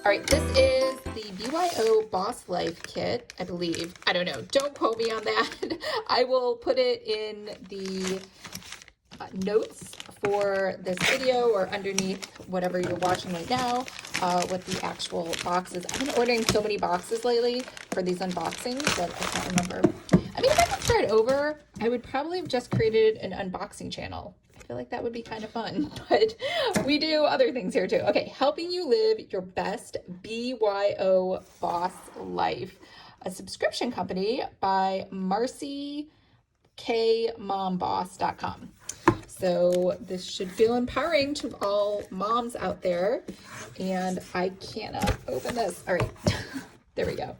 All right, this is the BYOBoss Life kit, I believe. I don't know. Don't quote me on that. I will put it in the notes for this video or underneath whatever you're watching right now, what the actual box is. I've been ordering so many boxes lately for these unboxings that I can't remember. I mean, if I could start over, I would probably have just created an unboxing channel. I feel like that would be kind of fun, but we do other things here too. Okay, helping you live your best BYOBoss life, a subscription company by MarcyKMomBoss.com. So this should feel empowering to all moms out there. And I cannot open this. All right, there we go.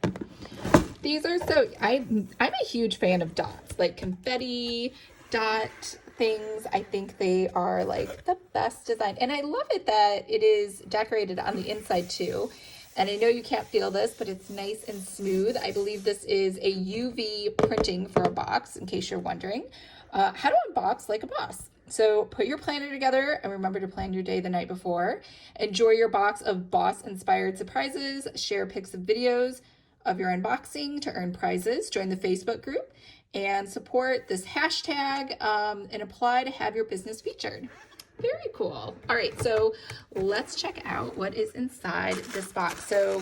These are so, I'm a huge fan of dots, like confetti dot things. I think they are like the best design. And I love it that it is decorated on the inside too. And I know you can't feel this, but it's nice and smooth. I believe this is a UV printing for a box, in case you're wondering. How to unbox like a boss. So put your planner together and remember to plan your day the night before. Enjoy your box of boss-inspired surprises. Share pics of videos of your unboxing to earn prizes. Join the Facebook group and support this hashtag and apply to have your business featured. Very cool. All right, so let's check out what is inside this box. So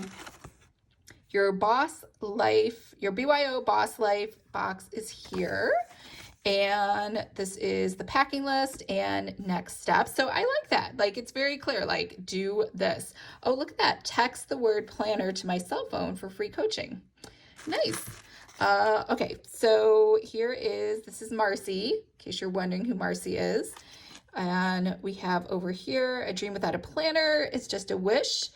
your Boss Life, your BYOBoss Life box is here. And this is the packing list and next steps. So I like that. Like, it's very clear, like, do this. Oh, look at that. Text the word planner to my cell phone for free coaching. Nice. Okay, so this is Marcy, in case you're wondering who Marcy is. And we have over here, a dream without a planner is just a wish.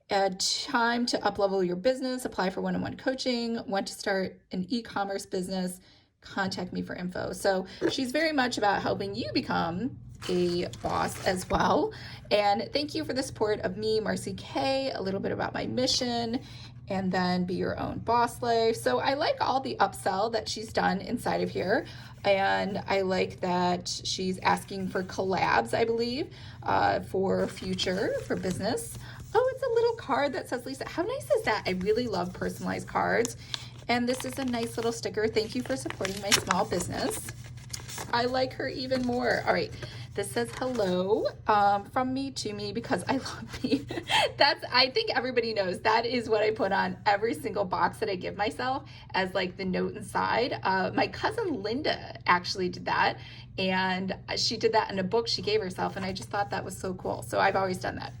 Time to up-level your business, apply for one-on-one coaching, want to start an e-commerce business, contact me for info. So she's very much about helping you become a boss as well. And thank you for the support of me, Marcy K, a little bit about my mission, and then be your own boss life. So I like all the upsell that she's done inside of here. And I like that she's asking for collabs, I believe, for business. Oh, it's a little card that says Lisa. How nice is that? I really love personalized cards. And this is a nice little sticker. Thank you for supporting my small business. I like her even more. All right, this says hello from me to me because I love me. I think everybody knows that is what I put on every single box that I give myself as like the note inside. My cousin Linda actually did that, and she did that in a book she gave herself, and I just thought that was so cool. So I've always done that.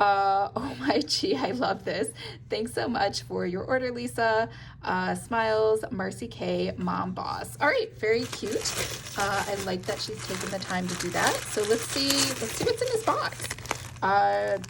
Oh my gee, I love this. Thanks so much for your order, Lisa. Smiles, Marcy K, Mom Boss. All right, very cute. I like that she's taken the time to do that. So let's see what's in this box.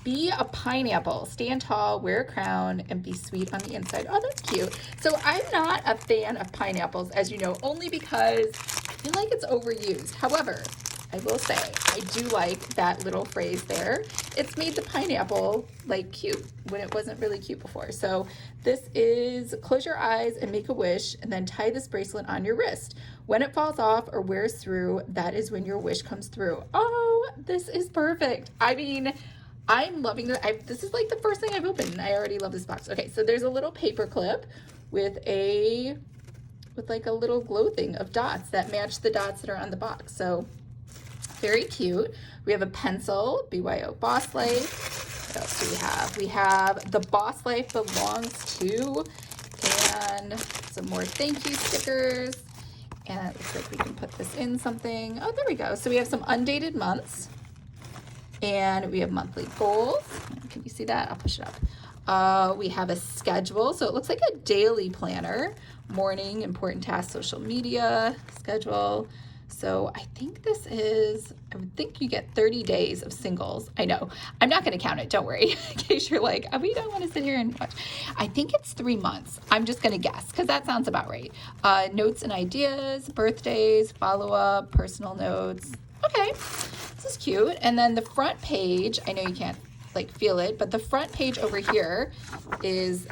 Be a pineapple, stand tall, wear a crown, and be sweet on the inside. Oh, that's cute. So I'm not a fan of pineapples, as you know, only because I feel like it's overused. However, I will say, I do like that little phrase there. It's made the pineapple like cute when it wasn't really cute before. So this is close your eyes and make a wish and then tie this bracelet on your wrist. When it falls off or wears through, that is when your wish comes through. Oh, this is perfect. I mean, I'm loving that. This is like the first thing I've opened and I already love this box. Okay, so there's a little paper clip with like a little glow thing of dots that match the dots that are on the box. So very cute. We have a pencil, BYOBoss Life. What else do we have? We have the Boss Life belongs to, and some more thank you stickers. And it looks like we can put this in something. Oh, there we go. So we have some undated months, and we have monthly goals. Can you see that? I'll push it up. We have a schedule. So it looks like a daily planner, morning, important tasks, social media, schedule. So I think I would think you get 30 days of singles. I know, I'm not going to count it. Don't worry, in case you're like, oh, we don't want to sit here and watch. I think it's 3 months. I'm just going to guess because that sounds about right. Notes and ideas, birthdays, follow-up, personal notes. Okay, this is cute. And then the front page, I know you can't like feel it, but the front page over here is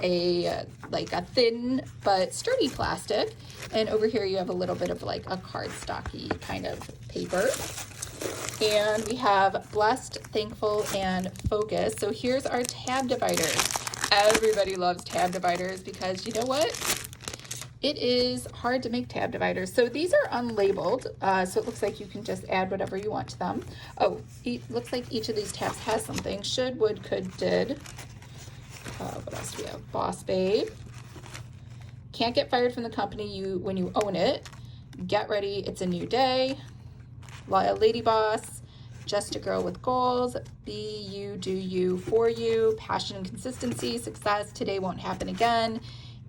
like a thin but sturdy plastic, and over here you have a little bit of like a cardstocky kind of paper. And we have blessed, thankful, and focus. So here's our tab dividers. Everybody loves tab dividers because you know what? It is hard to make tab dividers. So these are unlabeled, so it looks like you can just add whatever you want to them. Oh, looks like each of these tabs has something. Should, would, could, did. What else do we have? Boss babe. Can't get fired from the company when you own it. Get ready, it's a new day. Loyal lady boss. Just a girl with goals. Be you, do you, for you. Passion and consistency. Success. Today won't happen again.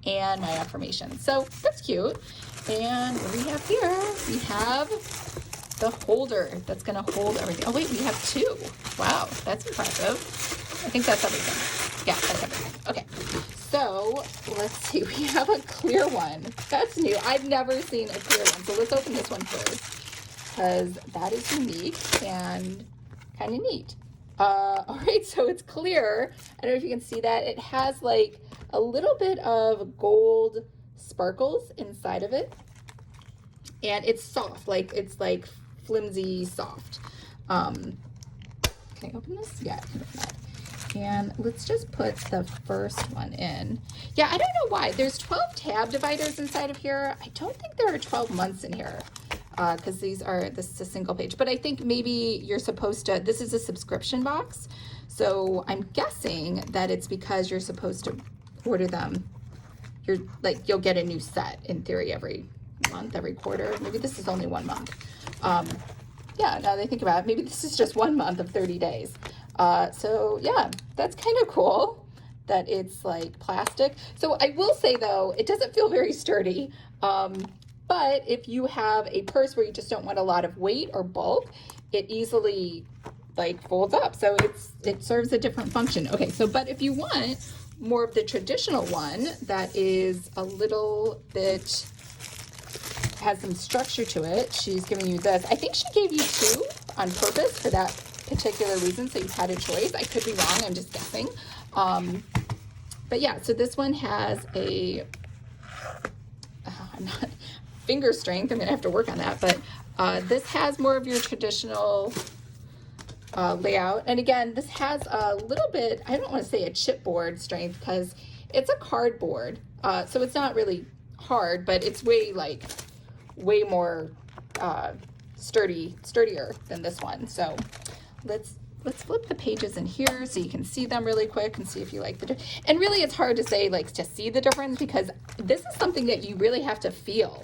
And my affirmation. So that's cute. And what do we have here? We have the holder that's going to hold everything. Oh wait, we have two. Wow, that's impressive. I think that's everything. Yeah, that's everything. Okay, so let's see. We have a clear one. That's new. I've never seen a clear one. So let's open this one first because that is unique and kind of neat. All right, so it's clear. I don't know if you can see that. It has like a little bit of gold sparkles inside of it. And it's soft, like it's like flimsy soft. Can I open this? Yeah, I can open that. And let's just put the first one in. Yeah, I don't know why. There's 12 tab dividers inside of here. I don't think there are 12 months in here because this is a single page. But I think maybe you're supposed to, this is a subscription box. So I'm guessing that it's because you're supposed to order them. You'll get a new set in theory every month, every quarter. Maybe this is only 1 month. Yeah, now that I think about it, maybe this is just 1 month of 30 days. So yeah, that's kind of cool that it's like plastic. So I will say though, it doesn't feel very sturdy. But if you have a purse where you just don't want a lot of weight or bulk, it easily like folds up. So it serves a different function. Okay, so but if you want more of the traditional one that is a little bit, has some structure to it, she's giving you this. I think she gave you two on purpose for that particular reason, so you had a choice. I could be wrong, I'm just guessing. But yeah, so this one has a, I'm not, finger strength, I'm gonna have to work on that, but this has more of your traditional layout. And again, this has a little bit, I don't want to say a chipboard strength because it's a cardboard. So it's not really hard, but it's way more sturdier than this one. So let's flip the pages in here so you can see them really quick and see if you like the and really it's hard to say like to see the difference because this is something that you really have to feel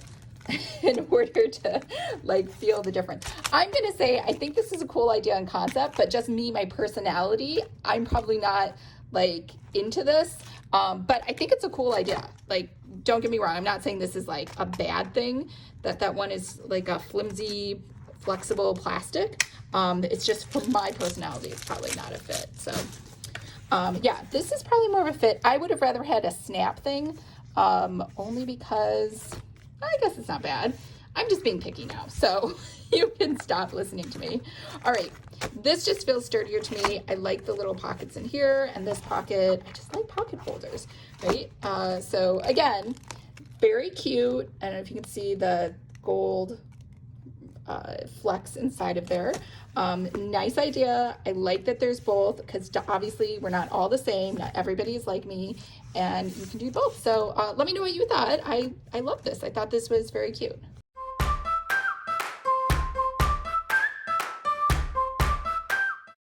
in order to like feel the difference. I'm gonna say I think this is a cool idea and concept, but just me, my personality, I'm probably not like into this, but I think it's a cool idea. Like, don't get me wrong, I'm not saying this is like a bad thing, that one is like a flimsy flexible plastic. It's just for my personality, it's probably not a fit. So yeah, this is probably more of a fit. I would have rather had a snap thing, only because I guess it's not bad. I'm just being picky now, so you can stop listening to me. All right, this just feels sturdier to me. I like the little pockets in here and this pocket. I just like pocket holders, right? So again, very cute. I don't know if you can see the gold flex inside of there. Nice idea. I like that there's both because obviously we're not all the same. Not everybody is like me, and you can do both. So let me know what you thought. I love this. I thought this was very cute.